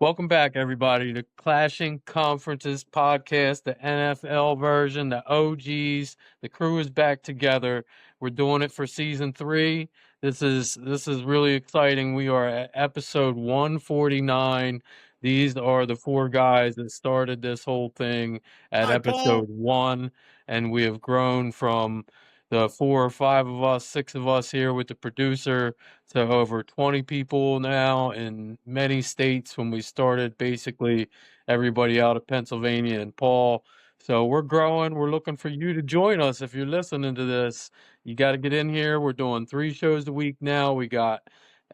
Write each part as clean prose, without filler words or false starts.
Welcome back, everybody, to Clashing Conferences podcast, the NFL version, the OGs. The crew is back together. We're doing it for season 3. This is really exciting. We are at episode 149. These are the 4 guys that started this whole thing at Hi, Paul. episode 1, and we have grown from the 4 or 5 of us, 6 of us here with the producer to over 20 people now in many states when we started, basically everybody out of Pennsylvania and Paul. So we're growing. We're looking for you to join us if you're listening to this. You got to get in here. We're doing 3 shows a week now. We got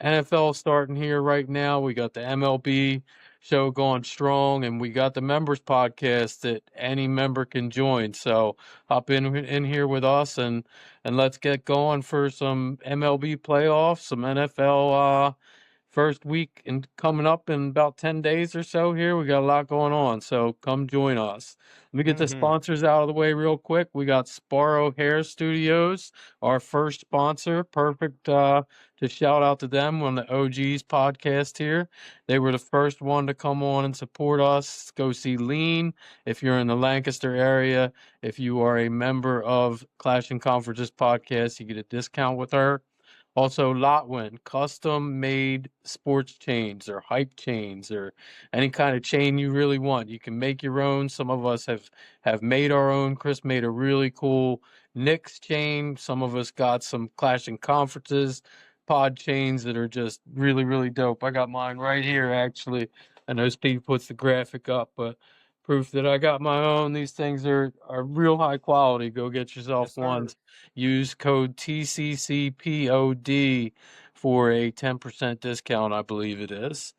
NFL starting here right now. We got the MLB show going strong, and we got the members podcast that any member can join. So hop in here with us and let's get going for some MLB playoffs, some NFL first week and coming up in about 10 days or so here. We got a lot going on, so come join us. Let me get the sponsors out of the way real quick. We got Sparrow Hair Studios, our first sponsor. Perfect to shout out to them on the OGs podcast here. They were the first one to come on and support us. Go see Lean if you're in the Lancaster area. If you are a member of Clashing Conferences podcast, you get a discount with her. Also, Lotwin, custom-made sports chains or hype chains or any kind of chain you really want. You can make your own. Some of us have made our own. Chris made a really cool Knicks chain. Some of us got some Clashing Conferences pod chains that are just really, really dope. I got mine right here, actually. I know Steve puts the graphic up, but proof that I got my own. These things are real high quality. Go get yourself one. Use code TCCPOD for a 10% discount, I believe it is.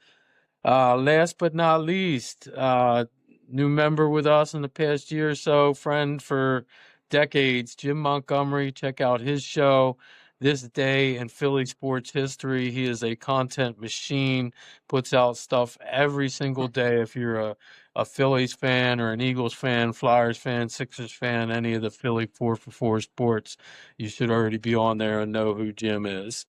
Last but not least, new member with us in the past year or so, friend for decades, Jim Montgomery. Check out his show, This Day in Philly Sports History. He is a content machine, puts out stuff every single day. If you're a Phillies fan or an Eagles fan, Flyers fan, Sixers fan, any of the Philly 4for4 sports, you should already be on there and know who Jim is.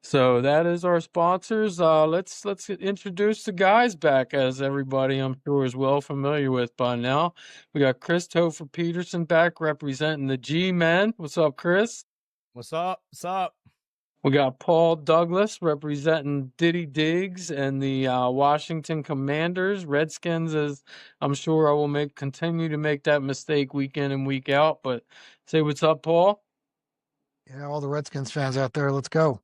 So that is our sponsors. Let's introduce the guys back, as everybody I'm sure is well familiar with by now. We got Chris Topher Peterson back representing the G-Men. What's up, Chris? What's up? What's up? We got Paul Douglas representing Diddy Diggs and the Washington Commanders. Redskins, as I'm sure I will continue to make that mistake week in and week out. But say what's up, Paul. Yeah, all the Redskins fans out there, let's go.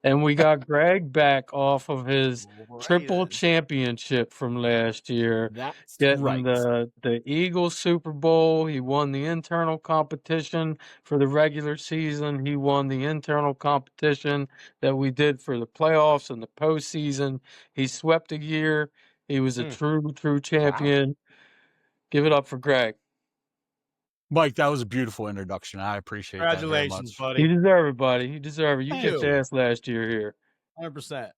And we got Greg back off of his triple championship from last year. That's getting right. the Eagles Super Bowl. He won the internal competition for the regular season. He won the internal competition that we did for the playoffs and the postseason. He swept a year. He was a true champion. Wow. Give it up for Greg. Mike, that was a beautiful introduction. I appreciate that very much. Buddy. You deserve it, buddy. You deserve it. You kicked ass last year here. 100%.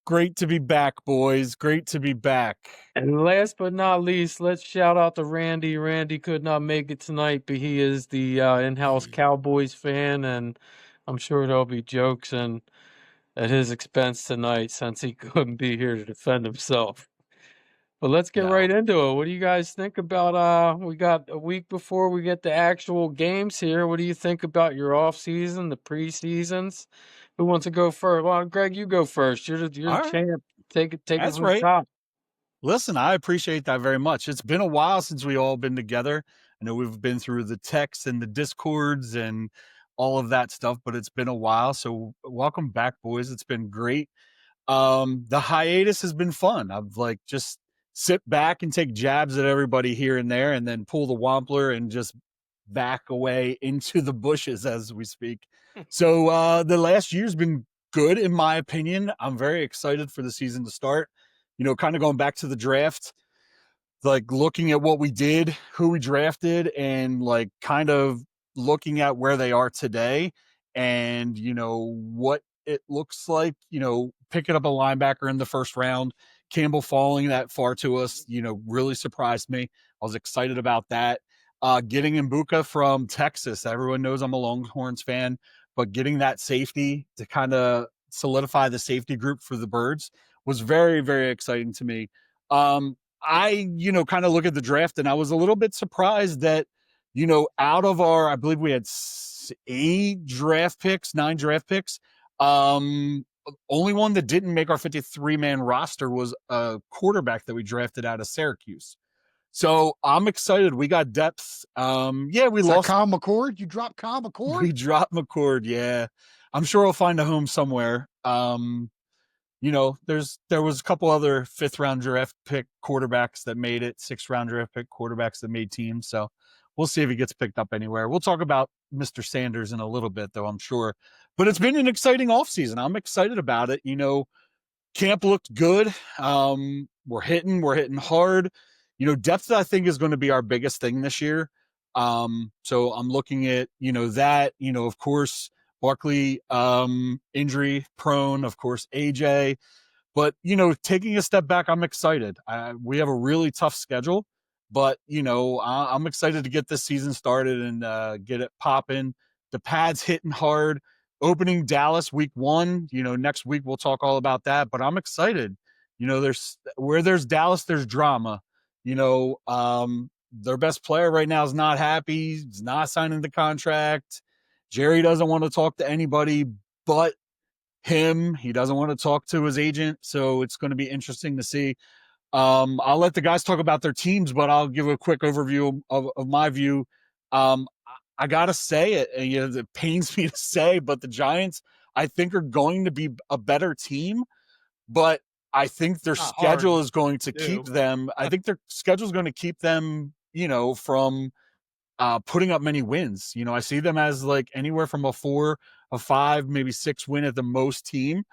Great to be back, boys. Great to be back. And last but not least, let's shout out to Randy. Randy could not make it tonight, but he is the in-house Cowboys fan, and I'm sure there'll be jokes at his expense tonight since he couldn't be here to defend himself. But let's get right into it. What do you guys think about we got a week before we get the actual games here. What do you think about your off season, the preseasons? Who wants to go first? Well, Greg, you go first. You're the champ. Take it from the top. Listen, I appreciate that very much. It's been a while since we all been together. I know we've been through the texts and the discords and all of that stuff, but it's been a while. So welcome back, boys. It's been great. The hiatus has been fun. I've just sit back and take jabs at everybody here and there and then pull the Wampler and just back away into the bushes as we speak. So the last year's been good, in my opinion. I'm very excited for the season to start. You know, kind of going back to the draft, looking at what we did, who we drafted, and kind of looking at where they are today and, what it looks like, picking up a linebacker in the first round, Campbell falling that far to us, really surprised me. I was excited about that. Getting Mbuka from Texas. Everyone knows I'm a Longhorns fan, but getting that safety to kind of solidify the safety group for the Birds was very, very exciting to me. I, kind of look at the draft and I was a little bit surprised that, out of I believe we had 9 draft picks. Only one that didn't make our 53-man roster was a quarterback that we drafted out of Syracuse. So I'm excited. We got depth. We lost. Kyle McCord? You dropped Kyle McCord? We dropped McCord. Yeah, I'm sure he'll find a home somewhere. There was a couple other 5th-round draft pick quarterbacks that made it, 6th-round draft pick quarterbacks that made teams. So we'll see if he gets picked up anywhere. We'll talk about Mr. Sanders in a little bit, though, I'm sure. But it's been an exciting offseason. I'm excited about it. Camp looked good. We're hitting hard. Depth, I think, is going to be our biggest thing this year. So I'm looking at, that, of course, Barkley, injury prone, of course, AJ. But, taking a step back, I'm excited. We have a really tough schedule, but, I'm excited to get this season started and get it popping. The pad's hitting hard. Opening Dallas week 1, next week we'll talk all about that, but I'm excited. There's Dallas, there's drama. Their best player right now is not happy. He's not signing the contract. Jerry doesn't want to talk to anybody but him. He doesn't want to talk to his agent. So it's going to be interesting to see. I'll let the guys talk about their teams, but I'll give a quick overview of my view. I got to say it, and it pains me to say, but the Giants, I think, are going to be a better team, but I think their schedule is going to keep them. I think their schedule is going to keep them, from putting up many wins. I see them as like anywhere from a 4, a 5, maybe 6 win at the most team.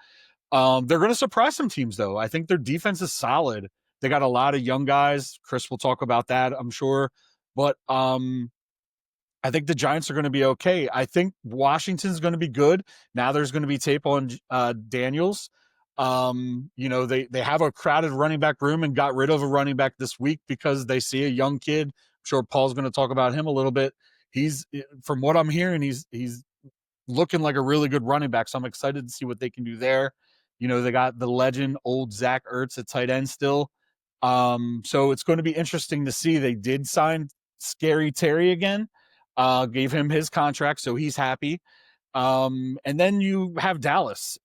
They're going to surprise some teams, though. I think their defense is solid. They got a lot of young guys. Chris will talk about that, I'm sure. But I think the Giants are going to be okay. I think Washington's going to be good. Now there's going to be tape on Daniels. They have a crowded running back room and got rid of a running back this week because they see a young kid. I'm sure Paul's going to talk about him a little bit. From what I'm hearing, he's looking like a really good running back. So I'm excited to see what they can do there. They got the legend, old Zach Ertz at tight end still. So it's going to be interesting to see. They did sign Scary Terry again. Gave him his contract, so he's happy. And then you have Dallas.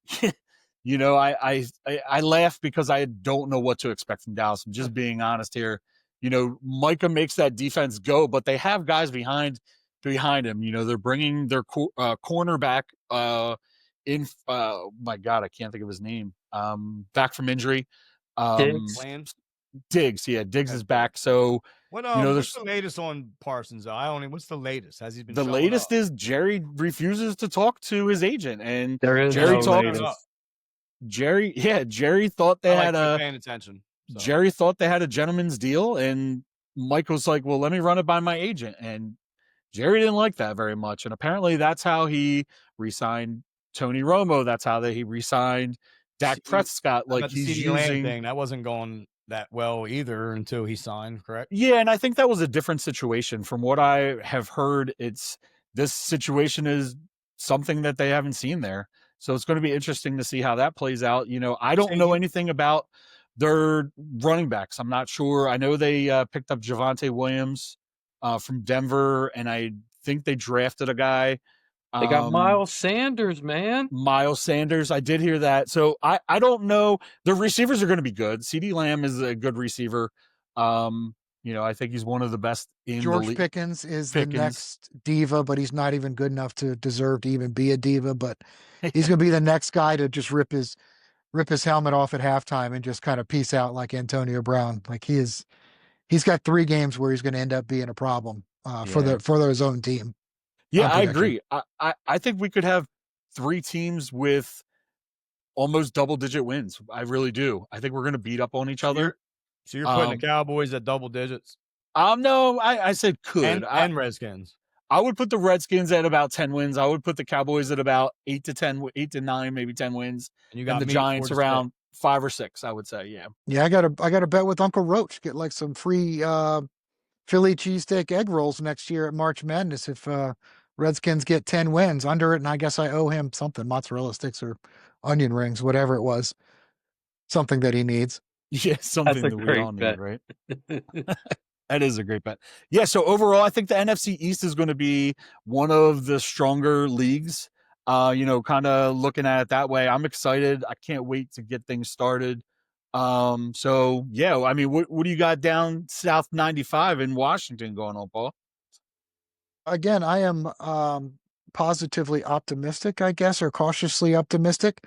I laugh because I don't know what to expect from Dallas. I'm just being honest here. Micah makes that defense go, but they have guys behind him. They're bringing their cornerback in. My God, I can't think of his name. Back from injury. Diggs, yeah, Diggs is back. So what's the latest on Parsons? What's the latest? Has he been? The latest is Jerry refuses to talk to his agent, and there is Jerry no latest. Jerry thought they had paying attention. So. Jerry thought they had a gentleman's deal, and Mike was like, "Well, let me run it by my agent." And Jerry didn't like that very much, and apparently that's how he re-signed Tony Romo. That's how he re-signed Dak Prescott. Like he's using thing that wasn't going that well either until he signed, correct? Yeah, and I think that was a different situation. From what I have heard, this situation is something that they haven't seen there. So it's going to be interesting to see how that plays out. I don't know anything about their running backs. I'm not sure. I know they picked up Javonte Williams from Denver, and I think they drafted a guy. They got Miles Sanders, man. Miles Sanders. I did hear that. So I don't know. The receivers are going to be good. CeeDee Lamb is a good receiver. I think he's one of the best in George the league. Pickens is the next diva, but he's not even good enough to deserve to even be a diva. But he's going to be the next guy to just rip his helmet off at halftime and just kind of peace out like Antonio Brown. Like he's got 3 games where he's going to end up being a problem for his own team. Yeah, I agree. I think we could have 3 teams with almost double-digit wins. I really do. I think we're going to beat up on each other. So you're putting the Cowboys at double digits? No, I said could. And Redskins. I would put the Redskins at about 10 wins. I would put the Cowboys at about 8 to 9, maybe 10 wins. And you got the Giants around 5 or 6, I would say. Yeah. Yeah, I got to bet with Uncle Roach. Get like some free Philly cheesesteak egg rolls next year at March Madness if Redskins get 10 wins under it, and I guess I owe him something, mozzarella sticks or onion rings, whatever it was. something that he needs. Yeah, something a that we great all need, bet. right? That is a great bet. Yeah, so overall, I think the NFC East is going to be one of the stronger leagues. Kind of looking at it that way. I'm excited. I can't wait to get things started. So yeah, I mean, what do you got down South 95 in Washington going on, Paul? Again, I am positively optimistic, I guess, or cautiously optimistic.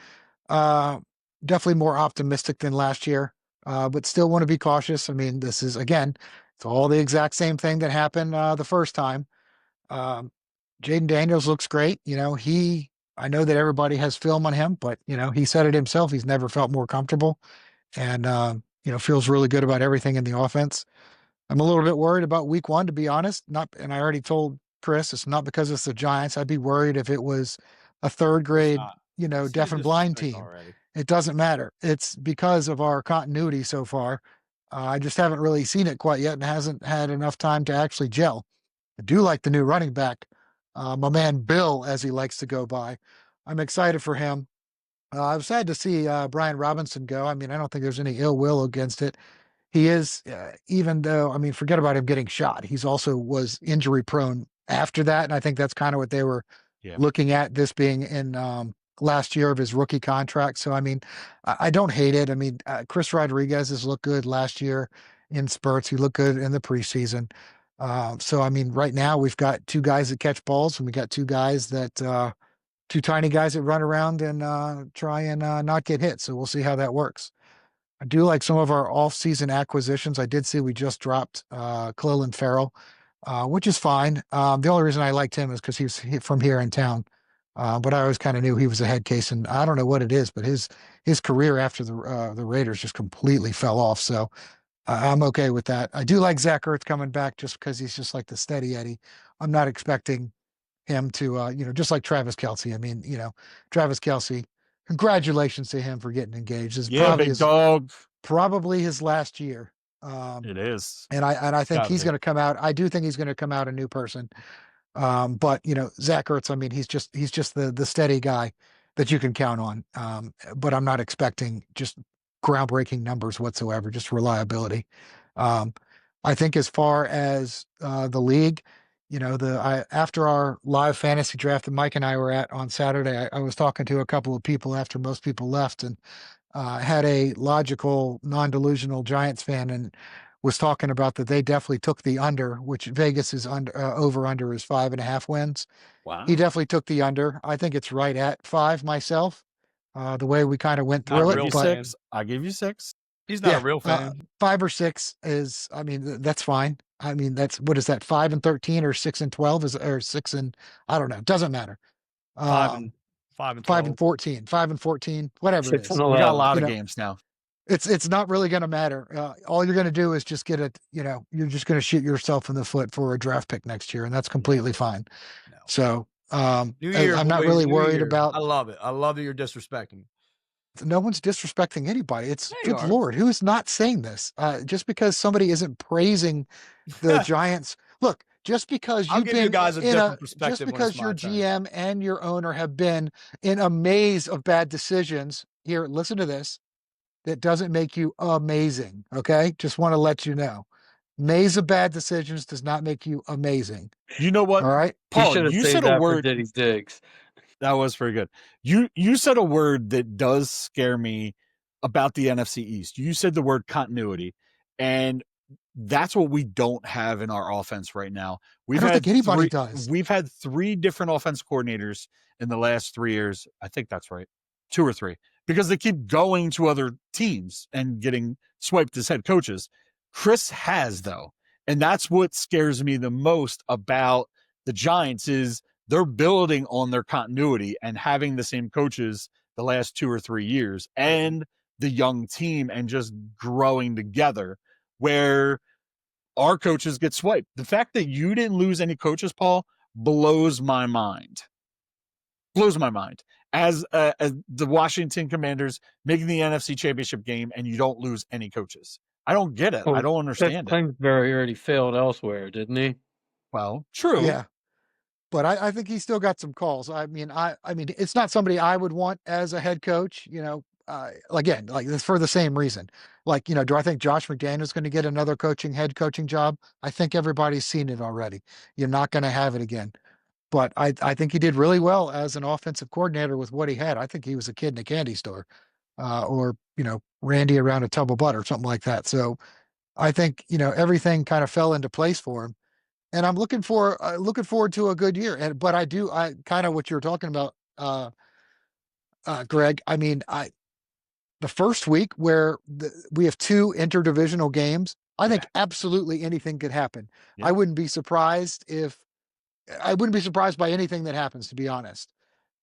Uh, Definitely more optimistic than last year, but still want to be cautious. I mean, this is again, it's all the exact same thing that happened the first time. Um, Jaden Daniels looks great. I know that everybody has film on him, but he said it himself. He's never felt more comfortable, and feels really good about everything in the offense. I'm a little bit worried about week 1, to be honest. And I already told Chris, it's not because it's the Giants. I'd be worried if it was a third grade, deaf and blind team. Already. It doesn't matter. It's because of our continuity so far. I just haven't really seen it quite yet and hasn't had enough time to actually gel. I do like the new running back, my man Bill, as he likes to go by. I'm excited for him. I was sad to see Brian Robinson go. I mean, I don't think there's any ill will against it. He is, even though, I mean, forget about him getting shot. He's also was injury prone after that. And I think that's kind of what they were looking at, this being in last year of his rookie contract. So, I mean, I don't hate it. I mean, Chris Rodriguez has looked good last year in spurts. He looked good in the preseason. So, I mean, right now we've got 2 guys that catch balls, and we got 2 guys that, 2 tiny guys that run around and try and not get hit. So we'll see how that works. I do like some of our off-season acquisitions. I did see we just dropped Cleland Farrell, which is fine. The only reason I liked him is because he's from here in town. But I always kind of knew he was a head case, and I don't know what it is, but his career after the Raiders just completely fell off. So I'm okay with that. I do like Zach Ertz coming back just because he's just like the steady Eddie. I'm not expecting him to, just like Travis Kelce. I mean, Travis Kelce, congratulations to him for getting engaged. This is probably big dog. probably his last year. It is. And I think he's be. going to come out. I do think he's going to come out a new person. But Zach Ertz, I mean, he's just the steady guy that you can count on. But I'm not expecting just groundbreaking numbers whatsoever, just reliability. I think as far as the league, after our live fantasy draft that Mike and I were at on Saturday, I was talking to a couple of people after most people left, and had a logical, non-delusional Giants fan, and was talking about that they definitely took the under, which Vegas is over under is 5.5 wins. Wow. He definitely took the under. I think it's right at 5 myself. The way we kind of went through it, but I give you 6. He's not a real fan. 5 or 6 is, I mean, that's fine. I mean, what is that? 5 and 13 or 6 and 12 or 6 and, I don't know. It doesn't matter. 5 and 12. 5 and 14, 5 and 14, whatever it 6 is. and We got a 11. lot of games now. It's not really going to matter. All you're going to do is just get it. You're just going to shoot yourself in the foot for a draft pick next year, and that's completely fine. No. So New year, I'm not boys, really new worried year. about. I love it. I love that you're disrespecting. No one's disrespecting anybody. It's Yeah, you good are. Lord, who is not saying this? Just because somebody isn't praising the Giants. Look, just because I'll you've give you been guys a in different just perspective when because it's my your turn. GM and your owner have been in a maze of bad decisions. Here, listen to this. That doesn't make you amazing. Okay. Just want to let you know. Maze of bad decisions does not make you amazing. You know what? All right. He Paul, should have you saved said a that for word. Diddy Diggs. That was very good. You said a word that does scare me about the NFC East. You said the word continuity, and that's what we don't have in our offense right now. I don't think anybody does. We've had 3 different offense coordinators in the last 3 years. I think that's right. 2 or 3, because they keep going to other teams and getting swiped as head coaches. Chris has, though, and that's what scares me the most about the Giants is they're building on their continuity and having the same coaches the last 2 or 3 years and the young team and just growing together, where our coaches get swiped. The fact that you didn't lose any coaches, Paul, blows my mind. Blows my mind. As the Washington Commanders making the NFC Championship game and you don't lose any coaches. I don't get it. I don't understand it. Kingsbury already failed elsewhere, didn't he? Well, true. Yeah. But I think he still got some calls. I mean, it's not somebody I would want as a head coach. again, like this for the same reason. Like, do I think Josh McDaniel's going to get another head coaching job? I think everybody's seen it already. You're not going to have it again. But I think he did really well as an offensive coordinator with what he had. I think he was a kid in a candy store, or Randy around a tub of butter, something like that. So I think everything kind of fell into place for him, and I'm looking forward to a good year. But I kind of what you were talking about, Greg. I mean, the first week where we have 2 interdivisional games, I think absolutely anything could happen. Yeah. I wouldn't be surprised by anything that happens, to be honest.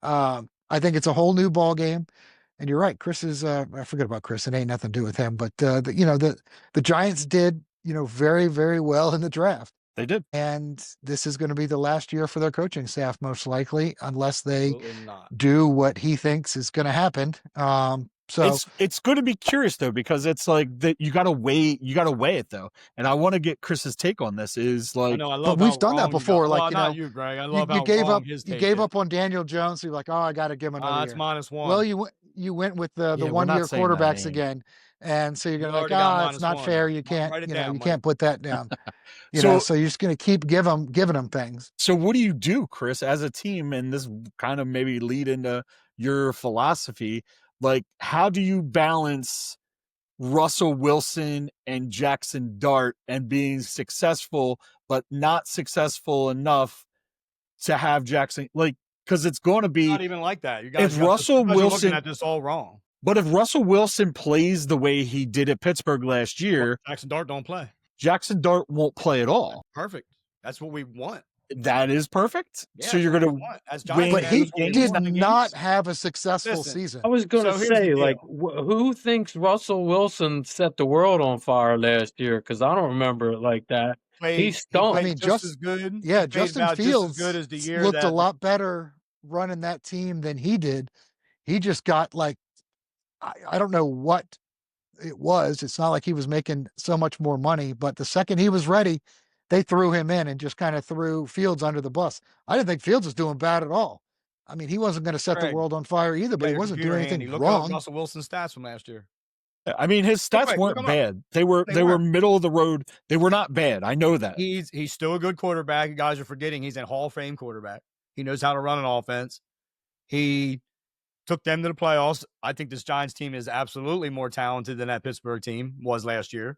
I think it's a whole new ball game. And you're right, Chris is I forget about Chris. It ain't nothing to do with him, but the Giants did, very, very well in the draft. They did. And this is going to be the last year for their coaching staff, most likely, unless they Absolutely not. do what he thinks is going to happen. So it's going to be curious though, because it's like that you got to weigh it though. And I want to get Chris's take on this is I like, know, I love but we've how done that wrong you before. got. Like, Well, not you, Greg. I love you how gave wrong up, his you take gave is. up on Daniel Jones. So you're like, oh, I got to give him another It's year. -1. Well, you went with the Yeah, we're 1 not year saying that quarterbacks name. again. And so you're You going to like, already got it's not -1. fair. You can't, Write it you down, Mike. can't put that down. So- So you're just going to keep giving them things. So what do you do, Chris, as a team? And this kind of maybe lead into your philosophy. Like, how do you balance Russell Wilson and Jackson Dart and being successful, but not successful enough to have Jackson, like, because it's going to be Not even like that. You guys if Russell you're Wilson, looking at this all wrong. but if Russell Wilson plays the way he did at Pittsburgh last year, Jackson Dart don't play. Jackson Dart won't play at all. Perfect. That's what we want. That is perfect. Yeah, so you're that's going what we want. As to Giants win. But fans, he that's what we did want. not have a successful Listen, season. I was going to So here's the say, deal. like, who thinks Russell Wilson set the world on fire last year? Because I don't remember it like that. He stunk. I mean, just as good. Yeah, He played Justin about Fields just as good as the year looked a that lot better running that team than he did. He just got like, I don't know what it was. It's not like he was making so much more money, but the second he was ready, they threw him in and just kind of threw Fields under the bus. I didn't think Fields was doing bad at all. I mean, he wasn't going to set the Greg, world on fire either, but he wasn't doing anything Look wrong. up Russell Wilson's stats from last year. I mean, his stats Look weren't him up. bad. They were middle of the road. They were not bad. I know that. He's still a good quarterback. You guys are forgetting he's a Hall of Fame quarterback. He knows how to run an offense. He took them to the playoffs. I think this Giants team is absolutely more talented than that Pittsburgh team was last year.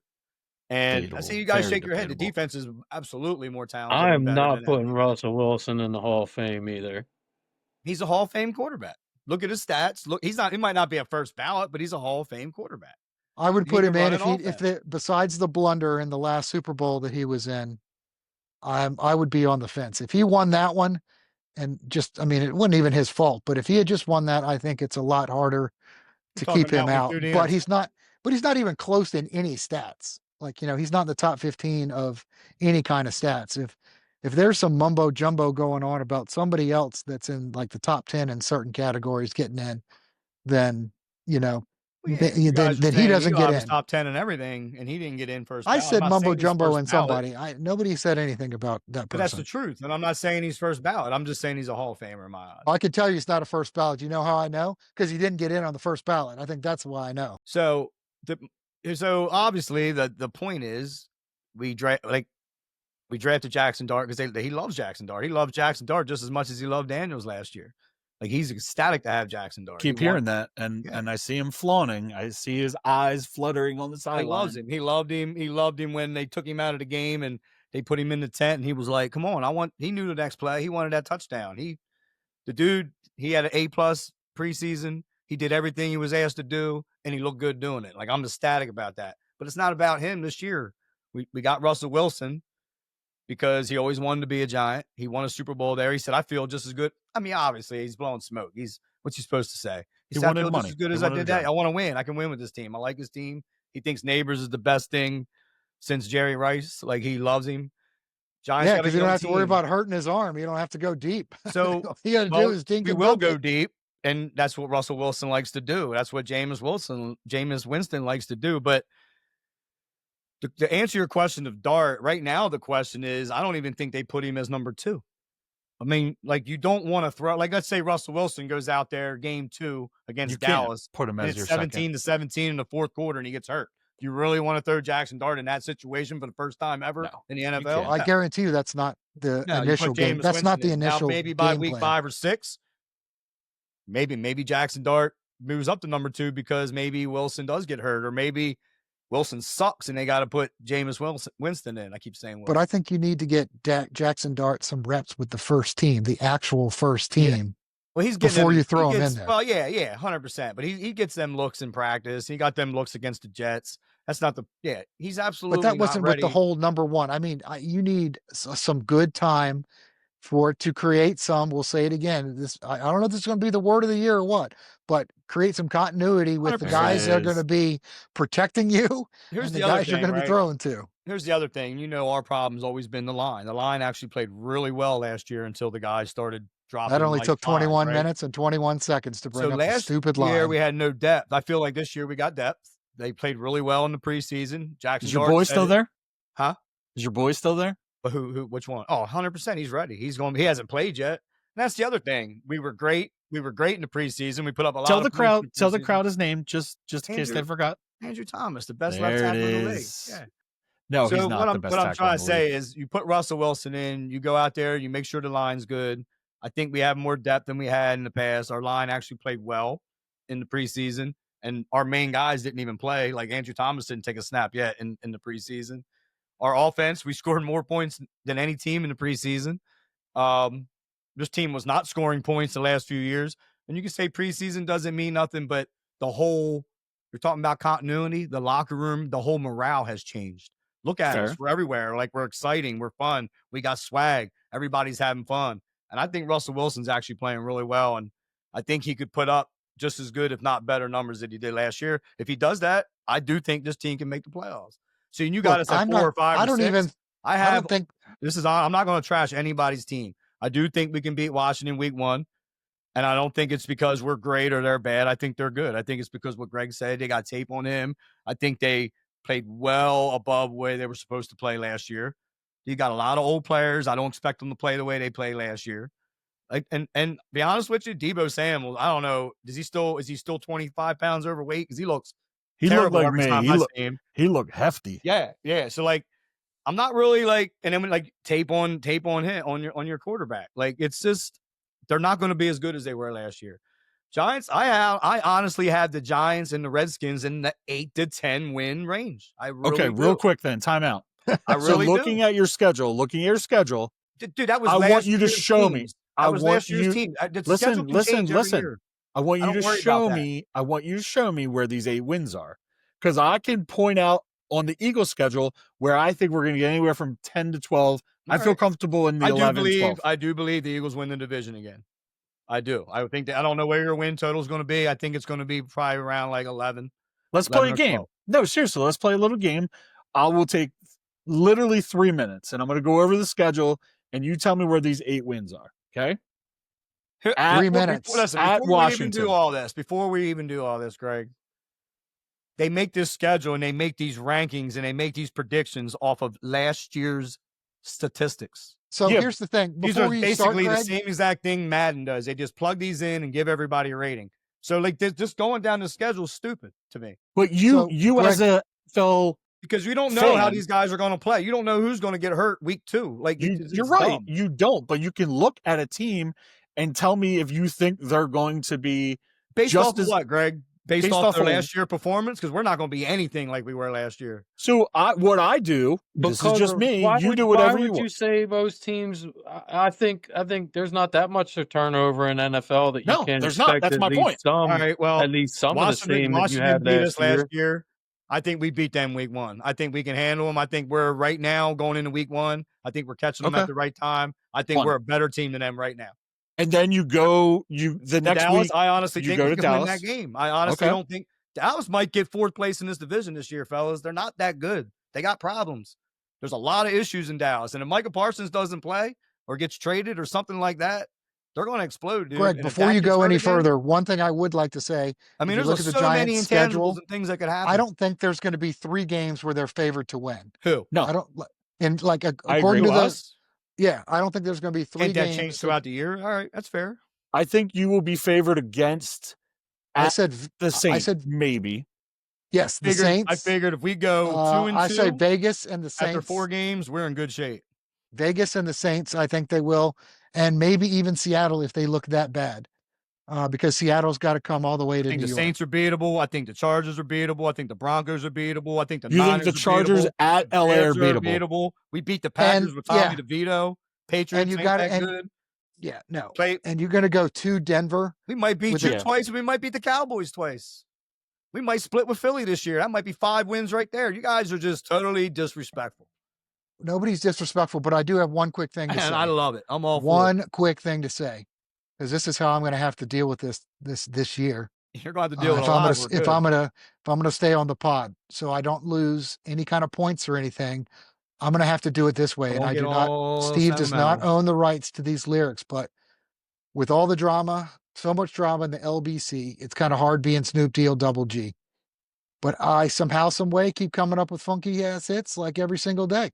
And I see you guys shake your head. The defense is absolutely more talented. I am not putting Russell Wilson in the Hall of Fame either. He's a Hall of Fame quarterback. Look at his stats. Look, he might not be a first ballot, but he's a Hall of Fame quarterback. I would put him in if besides the blunder in the last Super Bowl that he was in, I would be on the fence. If he won that one, and just, I mean, it wasn't even his fault, but if he had just won that, I think it's a lot harder to keep him out. But he's not even close in any stats. Like, he's not in the top 15 of any kind of stats. If there's some mumbo jumbo going on about somebody else that's in like the top 10 in certain categories getting in, then, then he doesn't get in. Top 10 and everything, and he didn't get in first. I said mumbo jumbo and somebody. Nobody said anything about that person. But that's the truth, and I'm not saying he's first ballot. I'm just saying he's a Hall of Famer in my eyes. I can tell you he's not a first ballot. You know how I know? Because he didn't get in on the first ballot. I think that's why I know. So obviously the point is we drafted Jackson Dart because he loves Jackson Dart. He loved Jackson Dart just as much as he loved Daniels last year. Like, he's ecstatic to have Jackson Dart. Keep hearing that, and I see him flaunting. I see his eyes fluttering on the sideline. He loves him. He loved him. He loved him when they took him out of the game and they put him in the tent, and he was like, "Come on, he knew the next play. He wanted that touchdown." He had an A+ preseason. He did everything he was asked to do, and he looked good doing it. Like, I'm ecstatic about that. But it's not about him this year. We got Russell Wilson because he always wanted to be a Giant. He won a Super Bowl there. He said, "I feel just as good." I mean, obviously, he's blowing smoke. What's he supposed to say? He said, "I feel just as good as I did that. I want to win. I can win with this team. I like his team." He thinks Neighbors is the best thing since Jerry Rice. Like, he loves him. Giants, because you don't have to worry about hurting his arm. You don't have to go deep. So all you got to do is dink. We will go deep, and that's what Russell Wilson likes to do. That's what Jameis Winston likes to do. But to answer your question of Dart, right now the question is, I don't even think they put him as number 2. I mean, like, you don't want to throw, like, let's say Russell Wilson goes out there game 2 against You can't Dallas, put him and as it's your second. 17-17 in the fourth quarter, and he gets hurt. Do you really want to throw Jackson Dart in that situation for the first time ever No, in the you NFL? can't. I guarantee you that's not the No, you initial put game. Jameis That's not Winston the in. Now, initial maybe by game week plan. 5 or 6, maybe Jackson Dart moves up to number 2 because maybe Wilson does get hurt, or maybe Wilson sucks and they got to put Jameis Winston in. I keep saying Wilson. But I think you need to get Jackson Dart some reps with the first team, the actual first team. Well, he's getting before them, you throw him in there. Well, yeah, 100%. But he gets them looks in practice. He got them looks against the Jets. That's not the he's absolutely. But that not wasn't ready. with the whole number one. I mean, you need some good time to create some. We'll say it again. I don't know if this is going to be the word of the year or what, but create some continuity with the 100%. guys that are going to be protecting you Here's and the the other guys you're thing, going to be right? throwing to. Here's the other thing. You know, our problem's always been the line. The line actually played really well last year until the guys started dropping. That only like took 21 right? minutes and 21 seconds to bring So up the last stupid year line. we had no depth. I feel like this year we got depth. They played really well in the preseason. Jackson Is your Dart boy said still it. there? Huh? Is your boy still there? But who? Which one? Oh, 100%. He's ready. He's going. He hasn't played yet. And that's the other thing. We were great. We were great in the preseason. We put up a lot. Tell of the points crowd. in the Tell the preseason. crowd his name, just in case they Andrew. forgot. Andrew Thomas, the best There left it tackle in the league. is. Yeah. No, So he's not the best what I'm tackle trying in to the league. say is, you put Russell Wilson in. You go out there. You make sure the line's good. I think we have more depth than we had in the past. Our line actually played well in the preseason, and our main guys didn't even play. Like Andrew Thomas didn't take a snap yet in the preseason. Our offense, we scored more points than any team in the preseason. This team was not scoring points the last few years. And you can say preseason doesn't mean nothing, but you're talking about continuity, the locker room, the whole morale has changed. Look at us. We're everywhere. Like, we're exciting. We're fun. We got swag. Everybody's having fun. And I think Russell Wilson's actually playing really well. And I think he could put up just as good, if not better, numbers that he did last year. If he does that, I do think this team can make the playoffs. So you got us at 4 or 5 or 6. I'm not going to trash anybody's team. I do think we can beat Washington week 1. And I don't think it's because we're great or they're bad. I think they're good. I think it's because what Greg said, they got tape on him. I think they played well above where they were supposed to play last year. You got a lot of old players. I don't expect them to play the way they played last year. Like, and be honest with you, Deebo Samuel, I don't know. Is he still 25 pounds overweight? Because he looked terrible like every me. time I see him. He looked hefty. Yeah. So like, I'm not really like, and then like tape on him on your quarterback. Like, it's just, they're not going to be as good as they were last year. Giants, I honestly have the Giants and the Redskins in the 8 to 10 win range. I really do. Real quick then, time out. I really looking at your schedule, dude, that was I last want you to year's show me. teams. I want last year's team. Listen. I want you to show me. I want you to show me where these 8 wins are, because I can point out on the Eagles schedule where I think we're going to get anywhere from 10 to 12. I feel comfortable in the 11, 12. I do believe the Eagles win the division again. I do. I think I don't know where your win total is going to be. I think it's going to be probably around like 11. Let's play a game. 12. No, seriously, let's play a little game. I will take literally 3 minutes, and I'm going to go over the schedule, and you tell me where these 8 wins are. Okay? 3 minutes. Before we even do all this, Greg, they make this schedule and they make these rankings and they make these predictions off of last year's statistics. So here's the thing. These are basically the same exact thing Madden does. They just plug these in and give everybody a rating. So like, just going down the schedule is stupid to me. But you Greg, as a fellow, because we don't know how these guys are going to play. You don't know who's going to get hurt week 2. Like, you're right. Dumb. You don't, but you can look at a team and tell me if you think they're going to be based off of what, Greg? Based off their last year performance, because we're not going to be anything like we were last year. So what I do, this is just me. You do whatever you want. Why would you say most teams? I think there's not that much turnover in NFL that you can there's expect. Not. That's my point. All right, well, at least some of the same that you had last year. I think we beat them week 1. I think we can handle them. I think we're right now going into week 1. I think we're catching them at the right time. I think we're a better team than them right now. And then you go the next Dallas, week. I honestly think we can win that Dallas. game. I honestly don't think Dallas might get 4th place in this division this year, fellas. They're not that good. They got problems. There's a lot of issues in Dallas. And if Micah Parsons doesn't play or gets traded or something like that, they're going to explode, dude. Greg, before you go any further, one thing I would like to say, I mean, there's so many intangibles and things that could happen. I don't think there's going to be 3 games where they're favored to win. Who? No. I don't. And like, according to us, Yeah, I don't think there's going to be 3 Can't that games. change throughout the year? All right, that's fair. I think you will be favored against I at said the Saints. I said maybe. yes, the I Saints. figured if we go 2-2 I say Vegas and the after Saints. 4 games, we're in good shape. Vegas and the Saints, I think they will, and maybe even Seattle if they look that bad, because Seattle's got to come all the way I to think New the York. Saints are beatable. I think the Chargers are beatable. I think the Broncos are beatable. I think the You Niners think the Chargers are beatable. at The LA are Bears beatable? We beat the Packers And with Tommy yeah, DeVito. Patriots and you ain't got that and good. yeah, no, Play. and you're going to go to Denver. We might beat with you the- twice, and we might beat the Cowboys twice. We might split with Philly this year. That might be 5 wins right there. You guys are just totally disrespectful. Nobody's disrespectful, but I do have one quick thing to And say. I love it. I'm all for One quick thing to say, because this is how I'm going to have to deal with this year. it. You're going to have to deal with a lot. If I'm gonna stay on the pod, so I don't lose any kind of points or anything, I'm gonna have to do it this way. And I do not. Steve does not own the rights to these lyrics, but with all the drama, so much drama in the LBC, it's kind of hard being Snoop Deal Double G. But I somehow, some way, keep coming up with funky ass hits like every single day.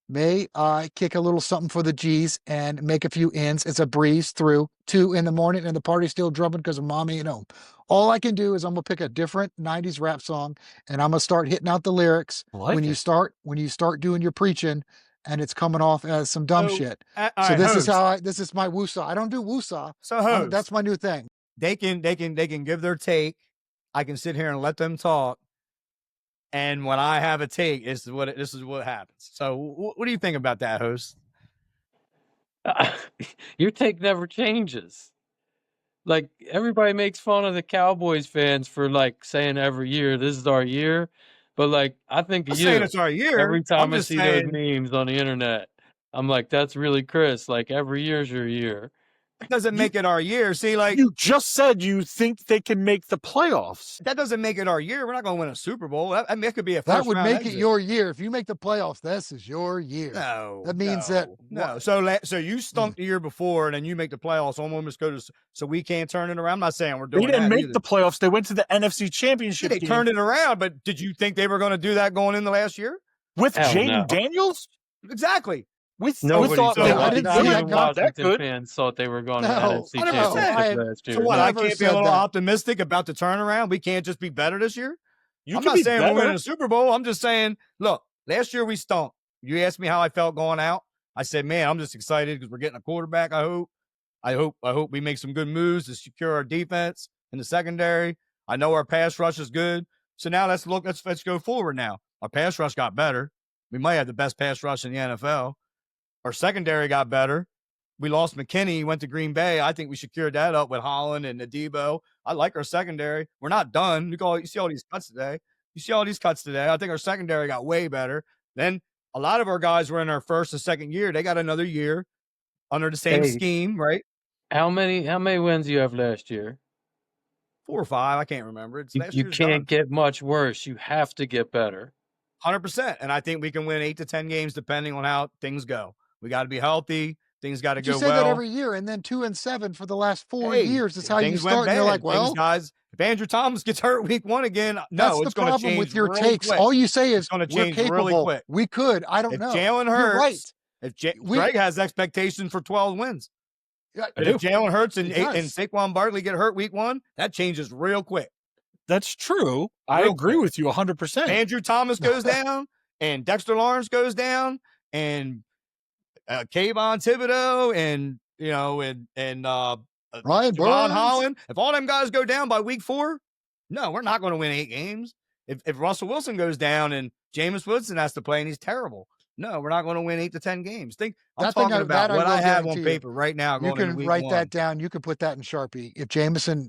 May I kick a little something for the G's and make a few ends? It's a breeze through 2 in the morning and the party's still drumming because of mommy at home. All I can do is I'm gonna pick a different 90s rap song and I'm gonna start hitting out the lyrics when you start doing your preaching and it's coming off as some dumb shit. So this is how this is my woosah. I don't do woosah. So That's my new thing. They can give their take. I can sit here and let them talk. And when I have a take, this is what happens. So what do you think about that, host? Your take never changes. Like, everybody makes fun of the Cowboys fans for like saying every year this is our year, but like I think I'm of saying you it's our year. every time I'm I just see saying those memes on the internet. I'm like, that's really Chris. Like, every year's your year. it doesn't make it our year. See, like You just said you think they can make the playoffs. that doesn't make it our year. We're not going to win a Super Bowl. I mean, it could be a That first would round make exit. it your year. If you make the playoffs, this is your year. No, That means no. So you stunk the year before, and then you make the playoffs. Almost go to so we can't turn it around. I'm not saying we're doing. They didn't that make either. the playoffs. They went to the NFC Yeah, Championship they game turned it around, but did you think they were going to do that going in the last year? with Hell Jaden no. Daniels. Exactly. We Nobody thought saw they that. I were didn't not see even that Even coming. that Washington good. fans thought they were going to No, NFC 100%. Championship last year. So what? No. I Never can't be a said little that. optimistic about the turnaround. We can't just be better this year. You I'm can not be saying better. we're winning a Super Bowl. I'm just saying, look, last year we stunk. You asked me how I felt going out. I said, man, I'm just excited because we're getting a quarterback. I hope we make some good moves to secure our defense in the secondary. I know our pass rush is good. So now let's go forward now. Our pass rush got better. We might have the best pass rush in the NFL. Our secondary got better. We lost McKinney. He went to Green Bay. I think we secured that up with Holland and Adebo. I like our secondary. We're not done. You see all these cuts today. I think our secondary got way better. Then a lot of our guys were in our first and second year. They got another year under the same scheme, right? How many wins do you have last year? 4 or 5. I can't remember. It's last You year's can't done. get much worse. You have to get better. 100%. And I think we can win 8 to 10 games depending on how things go. We got to be healthy. Things got to But go you say well. that every year, and then 2-7 for the last 4 Hey, years is how you things went start. And you're bad. like, well, Things, guys, if Andrew Thomas gets hurt week 1 again, that's no, the it's going to problem change with your really takes. quick. All you say is It's gonna we're change really capable. quick. We could. I don't If know. Jalen You're Hurts, right. if We- Greg has expectations for 12 wins. Yeah, But if Jalen Hurts and He does. Saquon Barkley get hurt week 1, that changes real quick. That's true. I Real agree quick. with you 100%. Andrew Thomas goes down, and Dexter Lawrence goes down, and Kayvon Thibodeau, and Ryan Javon Burns. Holland. If all them guys go down by week 4, no, we're not going to win 8 games. If Russell Wilson goes down and Jameis Winston has to play and he's terrible, no, we're not going to win 8 to 10 games. I'm That thing talking about that I what will I have guarantee on you. paper right now. You Going can into week write 1. that down. You can put that in Sharpie. If Jameson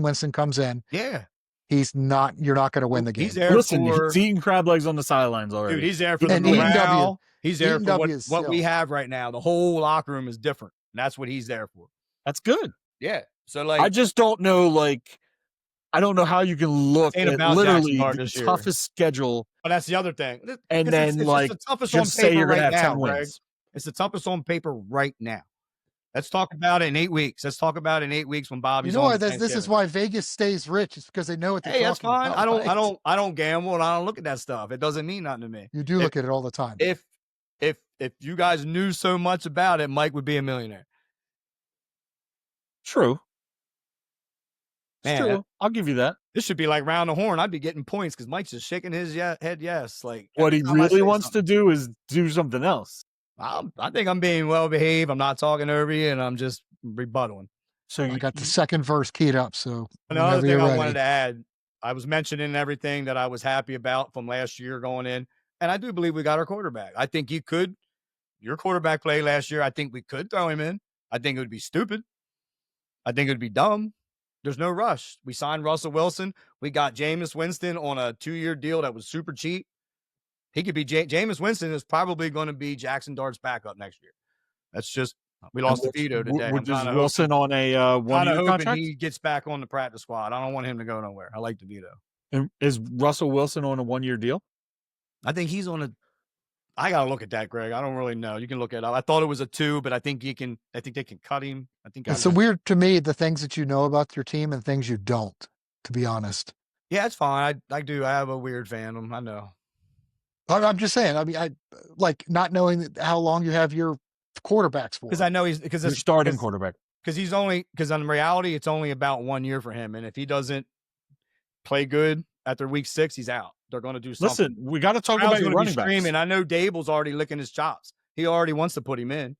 Winston comes in, Yeah, you're not going to win the game. he's there Listen, for he's eating crab legs on the sidelines already. dude. He's there for the And eating W. morale. He's there Eating for W is what we still. have right now. The whole locker room is different. And that's what he's there for. That's good. Yeah. So like, I just don't know, I don't know how you can look Ain't at about literally Jackson Dart the this year. toughest schedule but that's the other thing. and Because then it's just the toughest just on say paper you're going right to have now, 10 Greg. wins. It's the toughest on paper right now. Let's talk about it in 8 weeks. Let's talk about it in 8 weeks when Bobby's You know on why to this is Thanksgiving. why Vegas stays rich. It's because they know what they're Hey, that's talking fine. about. I right? don't gamble and I don't look at that stuff. It doesn't mean nothing to me. You do look at it all the time. If if you guys knew so much about it, Mike would be a millionaire. True. It's Man, true. I'll give you that. this should be like round the horn. I'd be getting points because Mike's just shaking his head yes. Like What every he time I really say wants something. to do is do something else. I think I'm being well behaved. I'm not talking over you, and I'm just rebuttaling. So I got the second verse keyed up, so Another whenever thing you're I ready. wanted to add, I was mentioning everything that I was happy about from last year going in, and I do believe we got our quarterback. I think your quarterback play last year, I think we could throw him in. I think it would be stupid. I think it would be dumb. There's no rush. We signed Russell Wilson. We got Jameis Winston on a 2-year deal that was super cheap. He could be Jameis Winston is probably going to be Jackson Dart's backup next year. That's just we lost to Vito today. Which I'm is kinda Wilson on a hoping 1-year contract? he gets back on the practice squad. I don't want him to go nowhere. I like DeVito. And is Russell Wilson on a 1-year deal? I think he's on a. I gotta look at that, Greg. I don't really know. You can look it up. I thought it was a 2, but I think they can cut him. I think It's so weird to me, the things that you know about your team and things you don't, to be honest. Yeah, it's fine. I do. I have a weird fandom. I know. I'm just saying. I mean, I like not knowing how long you have your quarterbacks for. Because I know he's Your starting quarterback. Because in reality, it's only about 1 year for him, and if he doesn't play good after week 6, he's out. They're going to do something. Listen, we got to talk Crowd's about your gonna be running backs. screaming. I know Dable's already licking his chops. He already wants to put him in.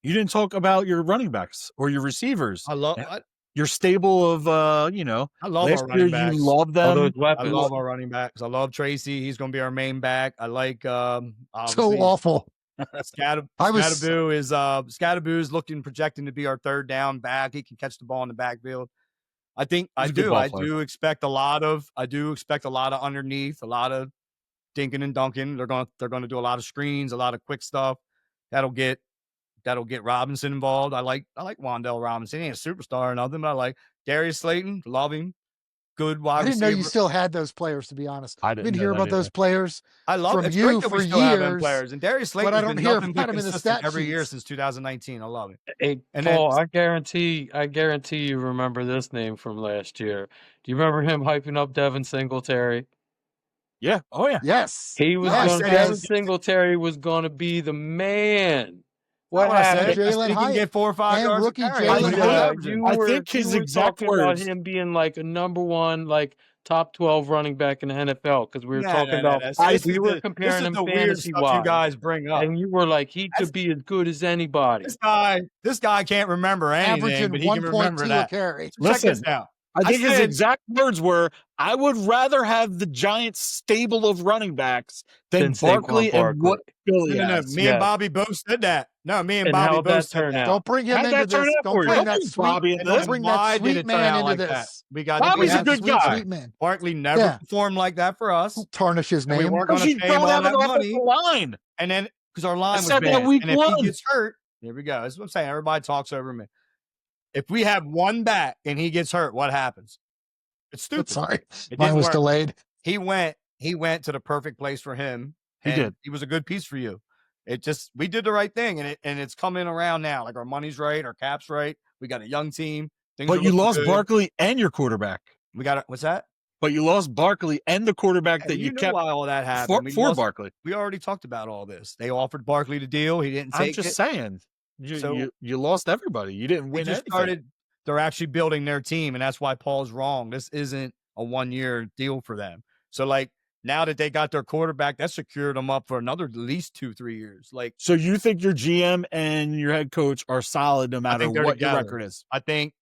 You didn't talk about your running backs or your receivers. I love your stable of I love last our year running backs. you loved All them. those I weapons. love our running backs. I love Tracy. He's going to be our main back. I like so obviously awful. Scattaboo is projecting to be our third down back. He can catch the ball in the backfield. I think He's a good ball player. do expect a lot of underneath, a lot of dinking and dunking. They're going to do a lot of screens, a lot of quick stuff. That'll get Robinson involved. I like Wan'Dale Robinson. He ain't a superstar or nothing, but I like Darius Slayton. Love him. Good wide I didn't know receiver. you still had those players, to be honest. I I've didn't been know hearing that about those either. players. I love from it's you great that we for still have them years, players. And Darius Slayton but I has don't been hear nothing but about him in the consistent stat every year sheets. since 2019. I love it. Hey, And Paul, then- I guarantee you remember this name from last year. Do you remember him hyping up Devin Singletary? Yeah. Oh yeah. Yes. He was Yes, going. said Devin yes. Singletary was going to be the man. What I said, happened? Jalen he can Hyatt get 4 or 5 and yards. rookie a carry. Jalen Hyatt. I think his exact talking about words- him being like a number 1, like top 12 running back in the NFL because we were talking about. We were comparing him fantasy stuff you wise, guys bring up. and you were like, he could be as good as anybody. This guy can't remember anything, Averaging but he can remember 1.2 a that. carry. Check this Listen, out. I think his said- exact words were, "I would rather have the Giants' stable of running backs than Than Saquon Barkley and what Philly No, has." me and Bobby both said that. No, me and And Bobby how'd both that said turn that. out? Don't bring him How'd into that turn this. out Don't for you? bring Don't that bring sweet. Bobby in Don't this. bring Why that did sweet it turn man out into like that? this. We got Bobby's Bring a that good sweet, guy. sweet man. Barkley never Yeah. performed like that for us. Don't tarnish his And we name. weren't going Because to you pay him don't all have an that money. offensive line. And then because our line was said that bad. week And if one. he gets hurt, here we go. That's what I'm saying. Everybody talks over me. If we have one back and he gets hurt, what happens? It's stupid. Sorry, It mine didn't was work. delayed. He went to the perfect place for him. He and did. He was a good piece for you. We did the right thing, and it's coming around now. Like our money's right, our cap's right. We got a young team. Things are But you looking lost good. Barkley and your quarterback. We got what's that? But you lost Barkley and the quarterback Hey, that you know kept why all that happened. for Barkley. We already talked about all this. They offered Barkley the deal. He didn't take I'm just it. saying. You lost everybody. You didn't We win just anything. started. They're actually building their team, and that's why Paul's wrong. This isn't a 1-year deal for them. So, like, now that they got their quarterback, that secured them up for another at least 2-3 years. Like, So you think your GM and your head coach are solid no matter think they're what your together. record is? I think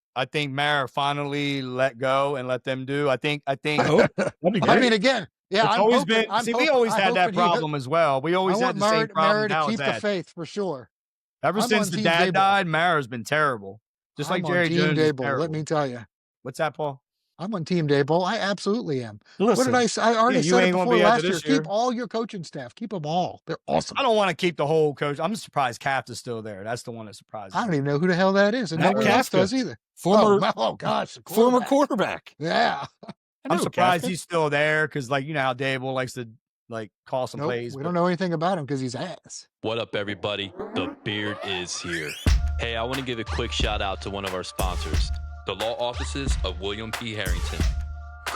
Mara finally let go and let them do. I think. I hope. That'd be I great. mean, again, yeah, It's I'm always hoping, been. I'm See, hoping, we always I'm had that hoping he- problem as well. We always I had want the same Mara problem. to Now keep it's the bad. faith for sure. Ever I'm since on the Team dad Dable. died, Mara's been terrible. Just like I'm Jerry on Team Jones is Dable. terrible. Let me tell you, What's that, Paul? I'm on Team Dable. I absolutely am. Listen, What did I say? I already Yeah, you said it ain't gonna before be after last year. this year. Keep all your coaching staff. Keep them all. They're awesome. I don't want to keep the whole coach. I'm surprised Cap is still there. That's the one that surprises I don't me. even know who the hell that is, and Matt nobody else Kafka. does either. former Oh gosh, the former quarterback. quarterback. Yeah, I'm surprised Kafka. he's still there because, like, you know how Dable likes to like call some nope, plays. we but don't know anything about him because he's ass. What up, everybody? The Beard is here. Hey, I want to give a quick shout out to one of our sponsors, the law offices of William P. Harrington.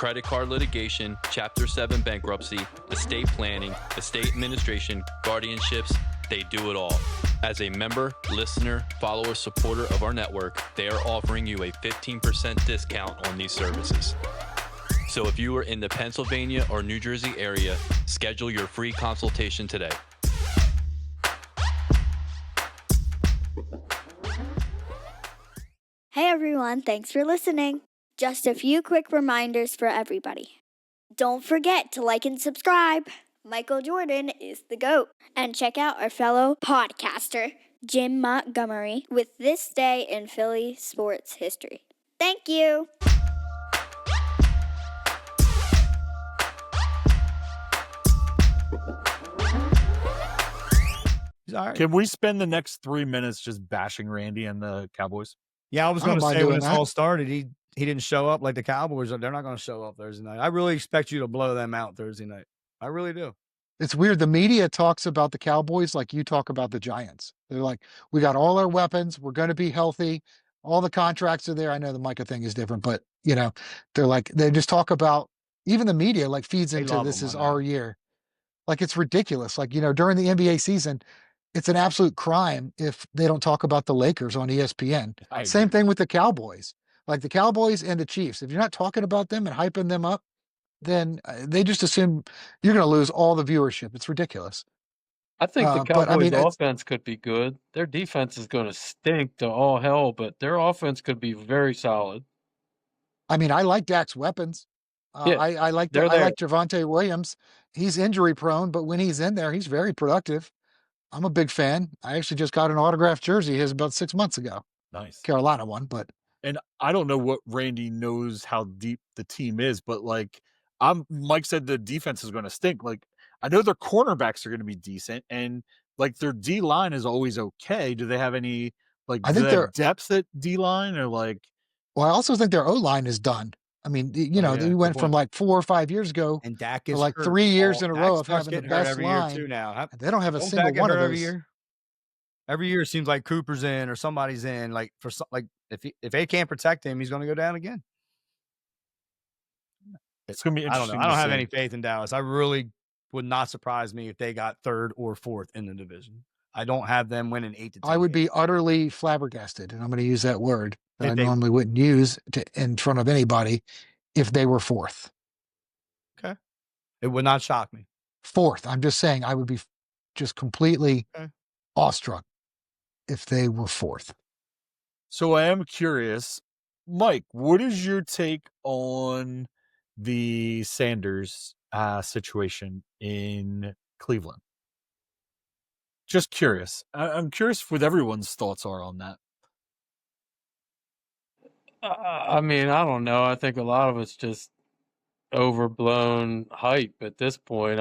credit card litigation, Chapter 7 bankruptcy, estate planning, estate administration, guardianships, they do it all. As a member, listener, follower, supporter of our network, they are offering you a 15% discount on these services. So if you are in the Pennsylvania or New Jersey area, schedule your free consultation today. Hey everyone, thanks for listening. Just a few quick reminders for everybody. Don't forget to like and subscribe. Michael Jordan is the GOAT. And check out our fellow podcaster, Jim Montgomery, with This Day in Philly Sports History. Thank you. All right. Can we spend the next 3 minutes just bashing Randy and the Cowboys? Yeah, I was I don't going to mind say when doing this that. all started, he didn't show up like the Cowboys. They're not going to show up Thursday night. I really expect you to blow them out Thursday night. I really do. It's weird. The media talks about the Cowboys like you talk about the Giants. They're like, we got all our weapons. We're going to be healthy. All the contracts are there. I know the Micah thing is different, but they're like, they just talk about, even the media like feeds They into love this them is on our that. year. Like it's ridiculous. Like, during the NBA season, it's an absolute crime if they don't talk about the Lakers on ESPN. I Same agree. thing with the Cowboys. Like the Cowboys and the Chiefs. If you're not talking about them and hyping them up, then they just assume you're going to lose all the viewership. It's ridiculous. I think the But I Cowboys' mean, offense could be good. Their defense is going to stink to all hell, but their offense could be very solid. I like Dak's weapons. Yeah, I like they're I there. like Javonte Williams. He's injury prone, but when he's in there, he's very productive. I'm a big fan. I actually just got an autographed jersey his about 6 months ago. Nice. Carolina one, but And I don't know what Randy knows how deep the team is, but Mike said the defense is going to stink. Like, I know their cornerbacks are going to be decent, and like their D line is always okay. Do they have any I think they're depth at D line or like? well, I also think their O line is done. Yeah, they good went from point. like 4 or 5 years ago And Dak for is like hurt. 3 years Oh, in a Dak row of starts having the getting hurt best every line. year too now. And they don't have a Don't single Dak get one of hurt those. every year? Every year it seems like Cooper's in or somebody's in. Like if they can't protect him, he's going to go down again. It's going to be I don't interesting. know. I don't to have see. any faith in Dallas. I really would not surprise me if they got third or fourth in the division. I don't have them winning 8 to 10. I would be utterly flabbergasted, and I'm going to use that word that If I they- normally wouldn't use in front of anybody if they were fourth. Okay. It would not shock me. Fourth. I'm just saying I would be just completely Okay. awestruck if they were fourth. So I am curious, Mike, what is your take on the Sanders situation in Cleveland? Just curious. I'm curious what everyone's thoughts are on that. I don't know. I think a lot of it's just overblown hype at this point.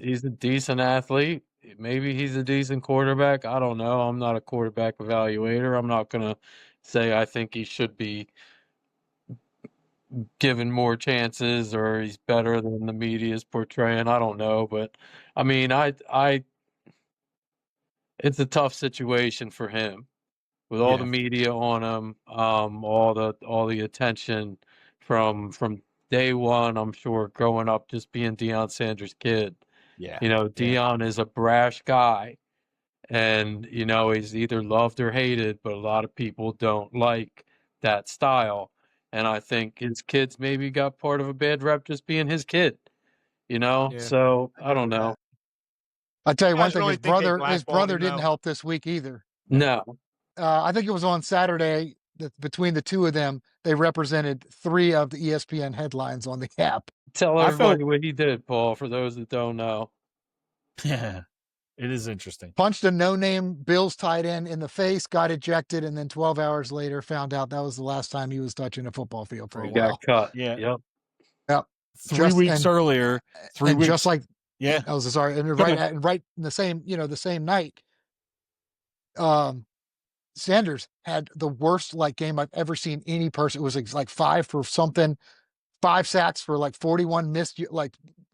He's a decent athlete. Maybe he's a decent quarterback. I don't know. I'm not a quarterback evaluator. I'm not going to say I think he should be given more chances or he's better than the media is portraying. I don't know, but it's a tough situation for him with all the media on him, all the attention from day one. I'm sure growing up, just being Deion Sanders' kid. Yeah. Deion is a brash guy, and he's either loved or hated, but a lot of people don't like that style. And I think his kids maybe got part of a bad rep just being his kid. So I don't know. I'll tell you You one guys thing, really his think they brother blackballed him, didn't though? help this week either. No. I think it was on Saturday that between the two of them, they represented 3 of the ESPN headlines on the app. Tell I everybody felt- what he did, Paul, for those that don't know. Yeah, it is interesting. Punched a no-name Bills tight end in the face, got ejected, and then 12 hours later found out that was the last time he was touching a football field for a He while. got cut. Yeah. Yep. Yep. 3 weeks earlier, 3 and weeks. just like Yeah. I was sorry, and right in the same, the same night, Sanders had the worst game I've ever seen any person. It was like 5 for something, 5 sacks for like 41 missed,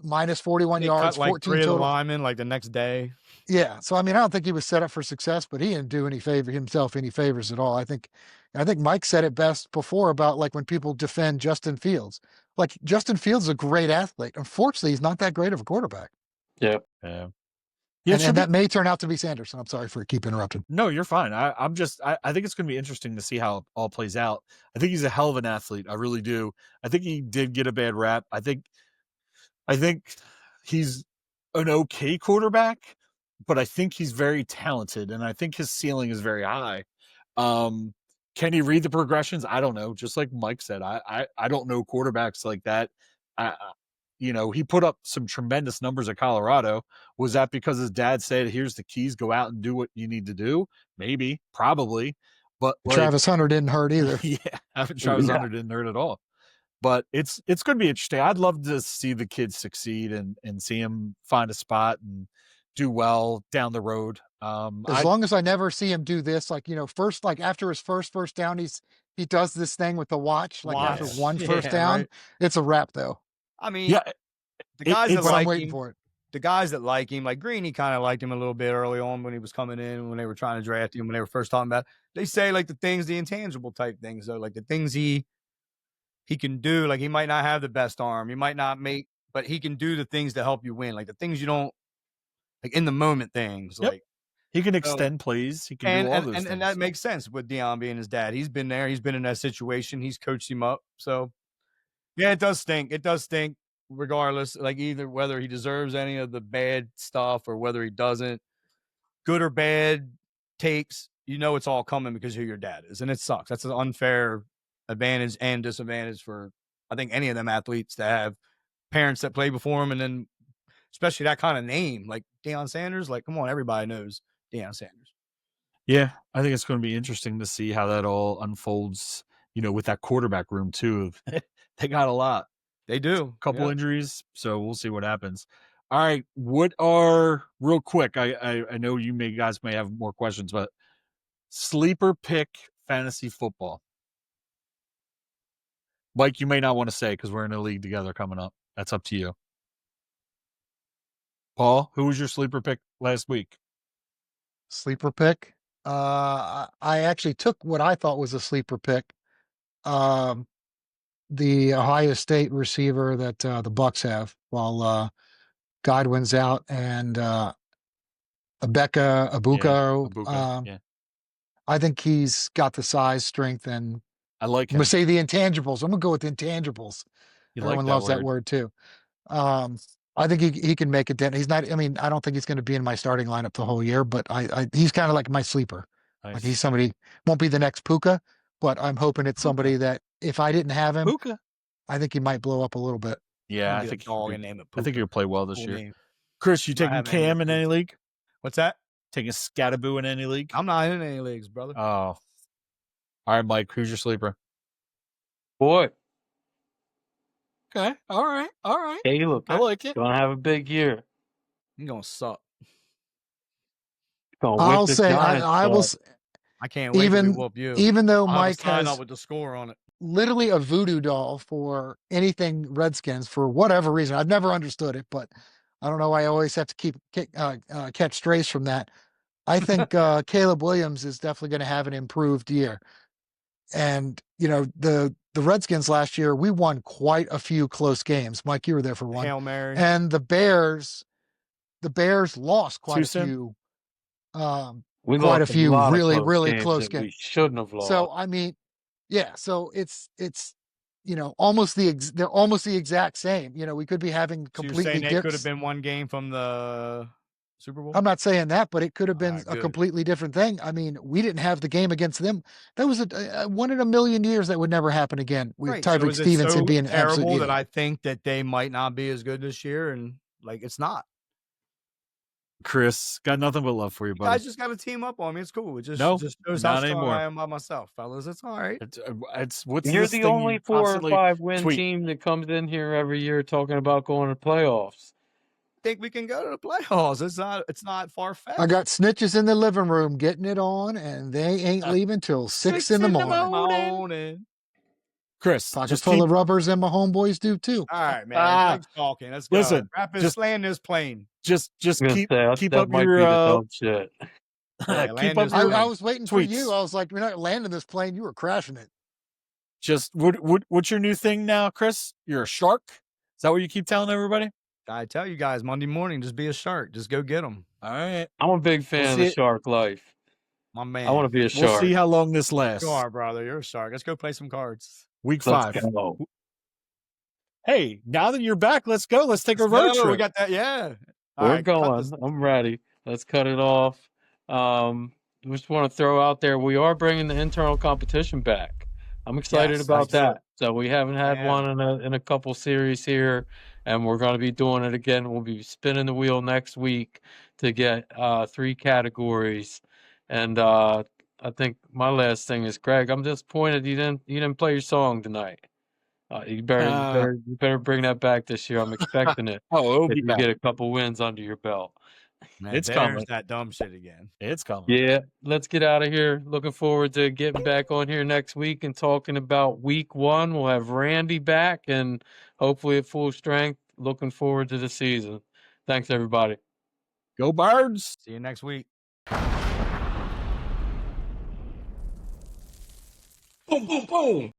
minus 41 They yards, cut like 14 3 of the total. linemen the next day. Yeah, so I don't think he was set up for success, but he didn't do himself any favors at all. I think Mike said it best before about when people defend Justin Fields. Like Justin Fields is a great athlete. Unfortunately, he's not that great of a quarterback. Yep. Yeah. And that may turn out to be Sanderson. I'm sorry for keep interrupting. No, you're fine. I think it's going to be interesting to see how it all plays out. I think he's a hell of an athlete. I really do. I think he did get a bad rap. I think he's an okay quarterback, but I think he's very talented, and I think his ceiling is very high. Can he read the progressions? I don't know. Just like Mike said, I don't know quarterbacks like that. He put up some tremendous numbers at Colorado. Was that because his dad said, "Here's the keys, go out and do what you need to do"? Maybe, probably. But Travis Hunter didn't hurt either. Yeah, Travis Hunter didn't hurt at all. But it's going to be interesting. I'd love to see the kids succeed and see him find a spot and do well down the road. As long as I never see him do this, first, after his first down, he does this thing with the watch, after one first down, right? It's a wrap though. I mean, the guys that like waiting him, for it. The guys that like him, like Greeny kind of liked him a little bit early on when he was coming in, when they were trying to draft him, when they were first talking about it. They say like the intangible type things, though, like the things he can do. Like he might not have the best arm, he might not but he can do the things to help you win, like the things you don't like in the moment things. Yep. Like he can extend plays, he can do all those things. And that makes sense with Deion being his dad. He's been there, he's been in that situation, he's coached him up. So yeah, it does stink. It does stink. Regardless, like either whether he deserves any of the bad stuff or whether he doesn't, good or bad takes, it's all coming because who your dad is. And it sucks. That's an unfair advantage and disadvantage for, I think, any of them athletes to have parents that play before them. And then especially that kind of name, like Deion Sanders, like, come on, everybody knows Deion Sanders. Yeah, I think it's going to be interesting to see how that all unfolds, with that quarterback room too. They got a lot. They do. A couple injuries, so we'll see what happens. All right, what are, real quick, I know you guys may have more questions, but sleeper pick fantasy football. Mike, you may not want to say because we're in a league together coming up. That's up to you. Paul, who was your sleeper pick last week? Sleeper pick? I actually took what I thought was a sleeper pick. The Ohio State receiver that the Bucks have while Godwin's out and Abuka. I think he's got the size, strength, and I like him. I'm going to say the intangibles. I'm going to go with intangibles. Everyone loves that word too. I think he can make a dent. He's not, I don't think he's going to be in my starting lineup the whole year, but he's kind of like my sleeper. Nice. Like he's somebody, won't be the next Puka, but I'm hoping it's somebody that if I didn't have him, Puka, I think he might blow up a little bit. Yeah, I think he'll play well this year. Name. Chris, you taking Cam in any league? What's that? Taking Scattaboo in any league? I'm not in any leagues, brother. Oh. All right, Mike, who's your sleeper? Boy. Okay. All right. Caleb. I like it. Gonna have a big year. He's gonna suck. I'll say I can't wait to whoop you. Even though Mike has up with the score on it. Literally a voodoo doll for anything Redskins for whatever reason. I've never understood it, but I don't know why I always have to catch strays from that. I think Caleb Williams is definitely going to have an improved year. And, the Redskins last year, we won quite a few close games. Mike, you were there for one. Hail Mary. And the Bears lost quite a few. We quite a few really, really close games. We shouldn't have lost. So, so it's almost they're almost the exact same. We could be having completely different. It could have been one game from the Super Bowl. I'm not saying that, but it could have been a completely different thing. We didn't have the game against them. That was a 1 in a million years that would never happen again. With Tyreek Stevenson being terrible that I think that they might not be as good this year, and it's not. Chris, got nothing but love for you, buddy. I just got to team up on me. It's cool. It just shows how strong I am by myself, fellas. It's all right. You're the only 4 or 5 win team that comes in here every year talking about going to playoffs. I think we can go to the playoffs. It's not far fetched. I got snitches in the living room getting it on, and they ain't leaving till 6 in the morning. Chris, just full of rubbers, and my homeboys do too. All right, man. Thanks talking. Let's go. Listen, land this plane. Just keep up your shit. I was waiting for you. I was like, we're not landing this plane. You were crashing it. Just what's your new thing now, Chris? You're a shark? Is that what you keep telling everybody? I tell you guys, Monday morning, just be a shark. Just go get them. All right. I'm a big fan of the shark life. My man. I want to be a We'll shark. see how long this lasts. You are, brother. You're a shark. Let's go play some cards. Week Let's 5. go. Hey, now that you're back, let's go. Let's take a road No, trip. we got that. Yeah. All We're right, cut going. this. I'm ready. Let's cut it off. Just want to throw out there, we are bringing the internal competition back. I'm excited Yes, about let's do it. that. So we haven't had Yeah. one in a couple series here, and we're going to be doing it again. We'll be spinning the wheel next week to get 3 categories. And I think my last thing is, Greg, I'm disappointed you didn't play your song tonight. You better bring that back this year. I'm expecting it. Oh, it'll If be you back. get a couple wins under your belt. Man, It's there's coming. that dumb shit again. It's coming. Yeah, let's get out of here. Looking forward to getting back on here next week and talking about week 1. We'll have Randy back and hopefully at full strength. Looking forward to the season. Thanks, everybody. Go Birds. See you next week. Boom, boom, boom.